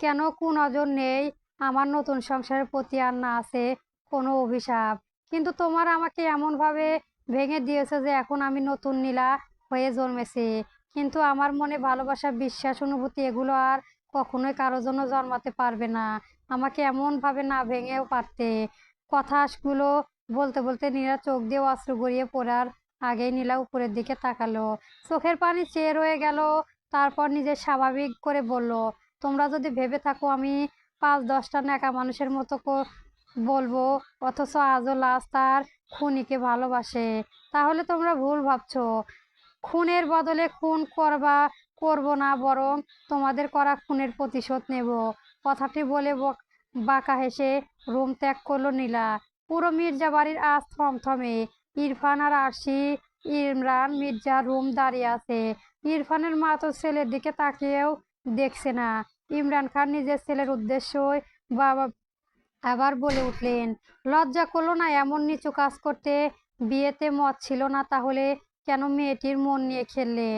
Speaker 1: কেন কুনজর নেই আমার নতুন সংসারের প্রতি, আর না আছে কোনো অভিশাপ। কিন্তু তোমার আমাকে এমনভাবে ভেঙে দিয়েছে যে এখন আমি নতুন নীলা হয়ে জন্মেছি। কিন্তু আমার মনে ভালোবাসা, বিশ্বাস, অনুভূতি এগুলো আর কখনোই কারো জন্য জন্মাতে পারবে না। আমাকে এমনভাবে না ভেঙেও পারতে। কথাগুলো বলতে বলতে নীলা চোখ দিয়ে অশ্রু গড়িয়ে পড়ার আগেই নীলা উপরের দিকে তাকালো। চোখের পানি চেয়ে রয়ে গেল। তারপর নিজের স্বাভাবিক করে বলল, তোমরা যদি ভেবে থাকো আমি ৫-১০টা ন্যাকা মানুষের মতো বলবো অথচ আজও লাশ তার খুনিকে ভালোবাসে, তাহলে তোমরা ভুল ভাবছো। খুনের বদলে খুন করব না, বরং তোমাদের করা খুনের প্রতিশোধ নেব। কথাটি বলে বাঁকা হেসে রুম ত্যাগ করলো নীলা। পুরো মির্জা বাড়ির আজ থমথমে। ইরফান আর আরশি, ইমরান মির্জা রুম দাঁড়িয়ে আছে। ইরফানের মা তো ছেলের দিকে তাকিয়েও দেখছে না। ইমরান খান নিজের ছেলের উদ্দেশ্যই বাবা আবার বলে উঠলেন, লজ্জা করলো না এমন নিচু কাজ করতে? বিয়েতে মত ছিল না তাহলে কেন মেয়েটির মন নিয়ে খেললে?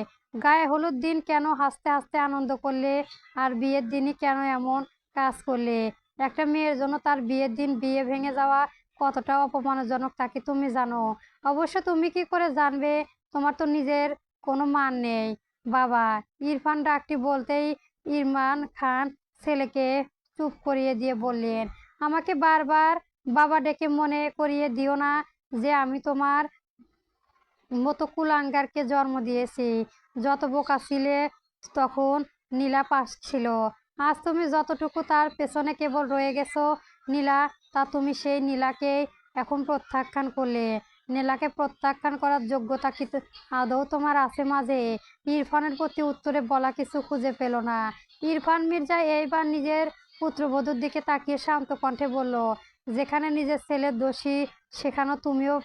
Speaker 1: গায়ে হলুদ দিন কেন হাসতে হাসতে আনন্দ করলে? আর বিয়ের দিনই কেন এমন কাজ করলে? একটা মেয়ের জন্য তার বিয়ের দিন বিয়ে ভেঙে যাওয়া কতটা অপমানজনক তা কি তুমি জানো? অবশ্য তুমি কি করে জানবে? তোমার তো নিজের কোনো মান নেই। বাবা! ইরফান ডাকটি বলতেই ইরমান খান ছেলেকে চুপ করিয়ে দিয়ে বললেন, আমাকে বারবার বাবা ডেকে মনে করিয়ে দিও না যে আমি তোমার মতো কুলাঙ্গারকে জন্ম দিয়েছি। যত বোকা ছিলে তখন নীলা পাশ ছিল। আজ তুমি যতটুকু তার পেছনে কেবল রয়ে গেছো নীলা, তা তুমি সেই নীলাকেই এখন প্রত্যাখ্যান করলে। নীলাকে প্রত্যাখ্যান করার যোগ্যতা কি আদৌ তোমার আছে মাঝে? ইরফানের প্রতি উত্তরে বলা কিছু খুঁজে পেল না। ইরফান মির্জা এইবার নিজের পুত্রবধূর দিকে তাকিয়ে শান্ত কণ্ঠে বলল, যেখানে নিজের ছেলের দোষী সেখানেও তুমিও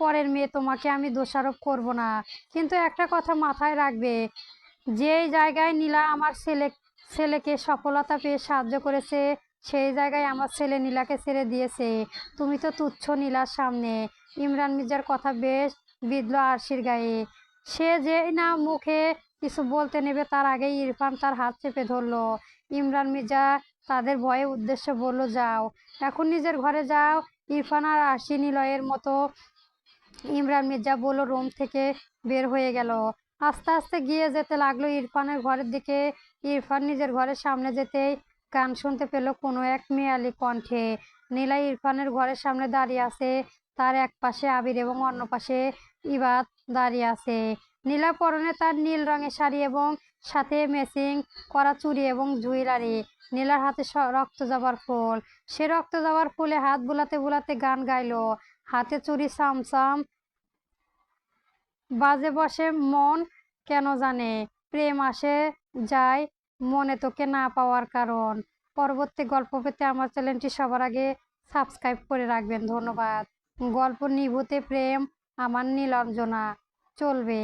Speaker 1: পরের মেয়ে, তোমাকে আমি দোষারোপ করব না। কিন্তু একটা কথা মাথায় রাখবে, যেই জায়গায় নীলা আমার ছেলেকে সফলতা পেয়ে সাহায্য করেছে সেই জায়গায় আমার ছেলে নীলাকে ছেড়ে দিয়েছে। তুমি তো তুচ্ছ নীলার সামনে। ইমরান মির্জার কথা বেশ বিঁধল আরশির গায়ে। সে যে না মুখে কিছু বলতে নেবে তার আগেই ইরফান তার হাত চেপে ধরলো। ইমরান মির্জা তাদের ভয়ে উদ্দেশ্যে বলল, যাও এখন নিজের ঘরে যাও। ইরফান আর আরশি নিলয়ের মতো ইমরান মির্জা বলল রুম থেকে বের হয়ে গেল। আস্তে আস্তে গিয়ে যেতে লাগলো ইরফানের ঘরের দিকে। ইরফান নিজের ঘরের সামনে যেতেই গান শুনতে পেল কোনো এক মেয়ালি কণ্ঠে। নীলা ইরফানের ঘরের সামনে দাঁড়িয়ে আছে। তার এক পাশে আবির এবং অন্য পাশে ইবাদ দাঁড়িয়ে আছে। নীলা পরনে তার নীল রঙের শাড়ি এবং সাথে ম্যাচিং করা চুড়ি এবং জুয়েলারি। নীলার হাতে রক্ত জবার ফুল। সে রক্ত জবার ফুলে হাত বুলাতে বুলাতে গান গাইলো, হাতে চুড়ি চামচাম বাজে বসে মন কেন জানে প্রেম আসে যায় মনে তোকে না পাওয়ার কারণ। পরবর্তী গল্প পেতে আমার চ্যানেলটি সবার আগে সাবস্ক্রাইব করে রাখবেন। ধন্যবাদ। গল্প নিভৃতে প্রেম, আমার নীলাঞ্জনা চলবে।